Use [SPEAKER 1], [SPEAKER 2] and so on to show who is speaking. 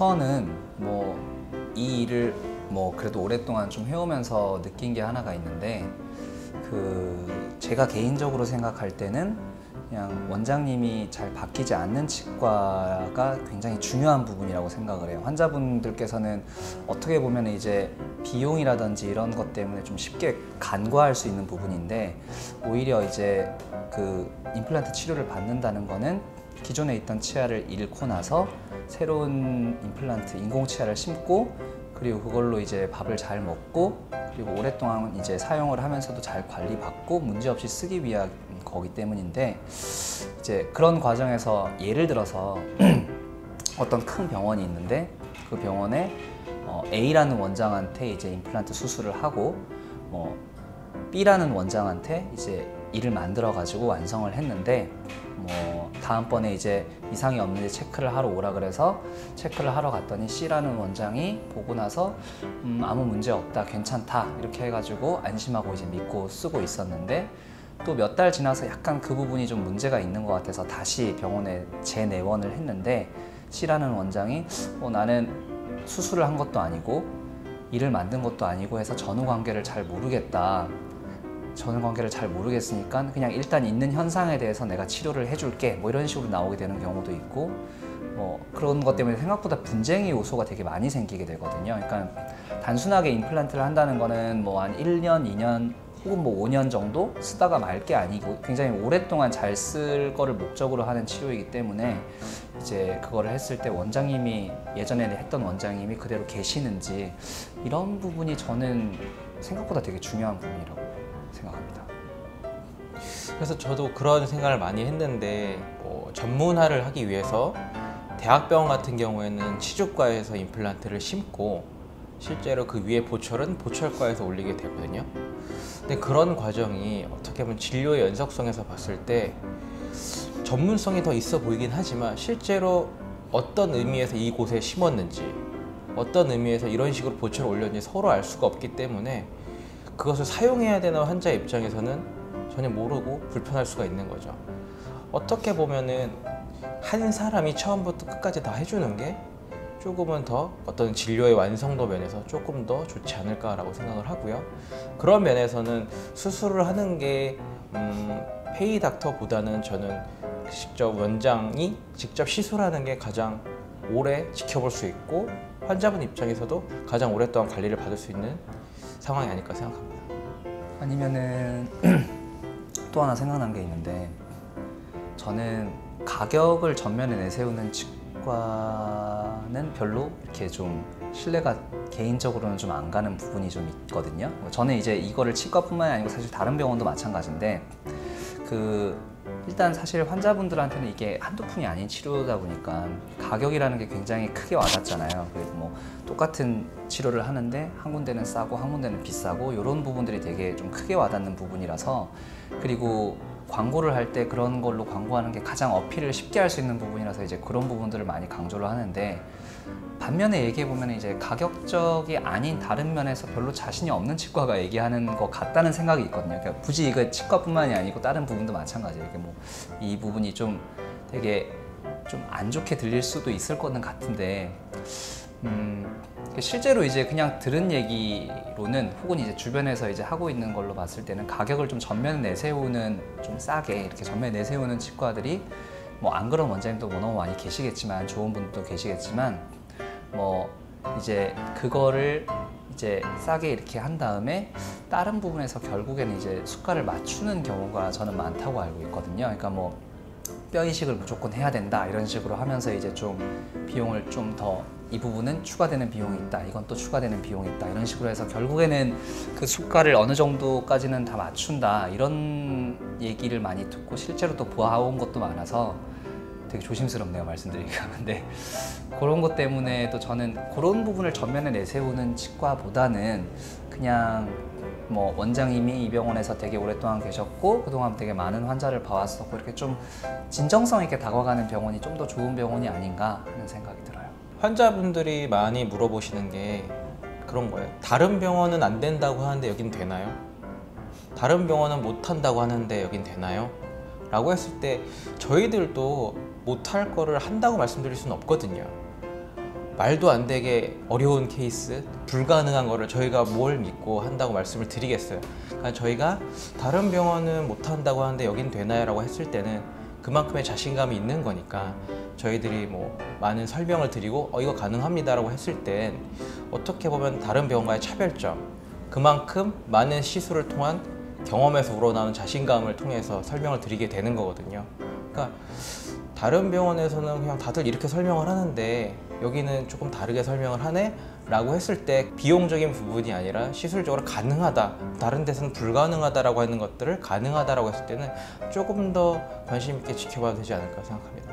[SPEAKER 1] 우선은 뭐 이 일을 뭐 그래도 오랫동안 좀 해오면서 느낀 게 하나가 있는데, 제가 개인적으로 생각할 때는 그냥 원장님이 잘 바뀌지 않는 치과가 굉장히 중요한 부분이라고 생각을 해요. 환자분들께서는 어떻게 보면 이제 비용이라든지 이런 것 때문에 좀 쉽게 간과할 수 있는 부분인데, 오히려 이제 임플란트 치료를 받는다는 거는 기존에 있던 치아를 잃고 나서 새로운 임플란트, 인공 치아를 심고, 그리고 그걸로 이제 밥을 잘 먹고, 그리고 오랫동안 이제 사용을 하면서도 잘 관리받고 문제없이 쓰기 위한 거기 때문인데, 이제 그런 과정에서 예를 들어서 어떤 큰 병원이 있는데, 그 병원에 A라는 원장한테 이제 임플란트 수술을 하고, B라는 원장한테 이제 이를 만들어 가지고 완성을 했는데, 다음번에 이제 이상이 없는지 체크를 하러 오라 그래서 체크를 하러 갔더니 C라는 원장이 보고 나서 아무 문제 없다, 괜찮다 이렇게 해가지고 안심하고 이제 믿고 쓰고 있었는데, 또 몇 달 지나서 약간 그 부분이 좀 문제가 있는 것 같아서 다시 병원에 재내원을 했는데, C라는 원장이 나는 수술을 한 것도 아니고 이를 만든 것도 아니고 해서 전후 관계를 잘 모르겠다, 전후 관계를 잘 모르겠으니까 그냥 일단 있는 현상에 대해서 내가 치료를 해줄게, 뭐 이런 식으로 나오게 되는 경우도 있고, 그런 것 때문에 생각보다 분쟁의 요소가 되게 많이 생기게 되거든요. 그러니까 단순하게 임플란트를 한다는 거는 뭐 한 1년, 2년 혹은 뭐 5년 정도 쓰다가 말 게 아니고 굉장히 오랫동안 잘 쓸 거를 목적으로 하는 치료이기 때문에, 이제 그거를 했을 때 원장님이 예전에 했던 원장님이 그대로 계시는지, 이런 부분이 저는 생각보다 되게 중요한 부분이라고 생각합니다.
[SPEAKER 2] 그래서 저도 그런 생각을 많이 했는데, 전문화를 하기 위해서 대학병원 같은 경우에는 치주과에서 임플란트를 심고 실제로 그 위에 보철은 보철과에서 올리게 되거든요. 근데 그런 과정이 어떻게 보면 진료의 연속성에서 봤을 때 전문성이 더 있어 보이긴 하지만, 실제로 어떤 의미에서 이곳에 심었는지, 어떤 의미에서 이런 식으로 보철을 올렸는지 서로 알 수가 없기 때문에 그것을 사용해야 되는 환자 입장에서는 전혀 모르고 불편할 수가 있는 거죠. 어떻게 보면은 한 사람이 처음부터 끝까지 다 해주는 게 조금은 더 어떤 진료의 완성도 면에서 조금 더 좋지 않을까라고 생각을 하고요. 그런 면에서는 수술을 하는 게 페이 닥터보다는 저는 직접 원장이 직접 시술하는 게 가장 오래 지켜볼 수 있고, 환자분 입장에서도 가장 오랫동안 관리를 받을 수 있는 상황이 아닐까 생각합니다.
[SPEAKER 1] 아니면은 또 하나 생각난 게 있는데, 저는 가격을 전면에 내세우는 치과는 별로 이렇게 좀 신뢰가 개인적으로는 좀 안 가는 부분이 좀 있거든요. 저는 이제 이거를 치과뿐만이 아니고 사실 다른 병원도 마찬가지인데, 일단 사실 환자분들한테는 이게 한두 푼이 아닌 치료다 보니까 가격이라는 게 굉장히 크게 와닿잖아요. 그래서 뭐 똑같은 치료를 하는데 한 군데는 싸고 한 군데는 비싸고, 이런 부분들이 되게 좀 크게 와닿는 부분이라서, 그리고 광고를 할 때 그런 걸로 광고하는 게 가장 어필을 쉽게 할 수 있는 부분이라서 이제 그런 부분들을 많이 강조를 하는데, 반면에 얘기해보면 이제 가격적이 아닌 다른 면에서 별로 자신이 없는 치과가 얘기하는 것 같다는 생각이 있거든요. 그러니까 굳이 이거 치과뿐만이 아니고 다른 부분도 마찬가지예요. 이게 뭐 이 부분이 좀 되게 좀 안 좋게 들릴 수도 있을 거는 같은데, 실제로 이제 그냥 들은 얘기로는, 혹은 이제 주변에서 이제 하고 있는 걸로 봤을 때는 가격을 좀 전면에 내세우는, 좀 싸게 이렇게 전면에 내세우는 치과들이 뭐 안 그런 원장님도 뭐 너무 많이 계시겠지만, 좋은 분도 계시겠지만, 뭐 이제 그거를 이제 싸게 이렇게 한 다음에 다른 부분에서 결국에는 이제 수가를 맞추는 경우가 저는 많다고 알고 있거든요. 그러니까 뭐 뼈 이식을 무조건 해야 된다 이런 식으로 하면서 이제 좀 비용을 좀 더, 이 부분은 추가되는 비용이 있다, 이건 또 추가되는 비용이 있다, 이런 식으로 해서 결국에는 그 수가를 어느 정도까지는 다 맞춘다, 이런 얘기를 많이 듣고 실제로 또 보아온 것도 많아서 되게 조심스럽네요, 말씀드리기가. 근데 그런 것 때문에 또 저는 그런 부분을 전면에 내세우는 치과보다는 그냥 뭐 원장님이 이 병원에서 되게 오랫동안 계셨고 그동안 되게 많은 환자를 봐왔었고, 이렇게 좀 진정성 있게 다가가는 병원이 좀 더 좋은 병원이 아닌가 하는 생각이 들어요.
[SPEAKER 2] 환자분들이 많이 물어보시는 게 그런 거예요. 다른 병원은 안 된다고 하는데 여긴 되나요? 다른 병원은 못 한다고 하는데 여긴 되나요? 라고 했을 때 저희들도 못할 거를 한다고 말씀드릴 수는 없거든요. 말도 안 되게 어려운 케이스, 불가능한 거를 저희가 뭘 믿고 한다고 말씀을 드리겠어요. 그러니까 저희가 다른 병원은 못 한다고 하는데 여긴 되나요? 라고 했을 때는 그만큼의 자신감이 있는 거니까 저희들이 뭐 많은 설명을 드리고 이거 가능합니다 라고 했을 땐 어떻게 보면 다른 병원과의 차별점, 그만큼 많은 시술을 통한 경험에서 우러나오는 자신감을 통해서 설명을 드리게 되는 거거든요. 그러니까 다른 병원에서는 그냥 다들 이렇게 설명을 하는데 여기는 조금 다르게 설명을 하네? 라고 했을 때 비용적인 부분이 아니라 시술적으로 가능하다, 다른 데서는 불가능하다라고 하는 것들을 가능하다라고 했을 때는 조금 더 관심 있게 지켜봐도 되지 않을까 생각합니다.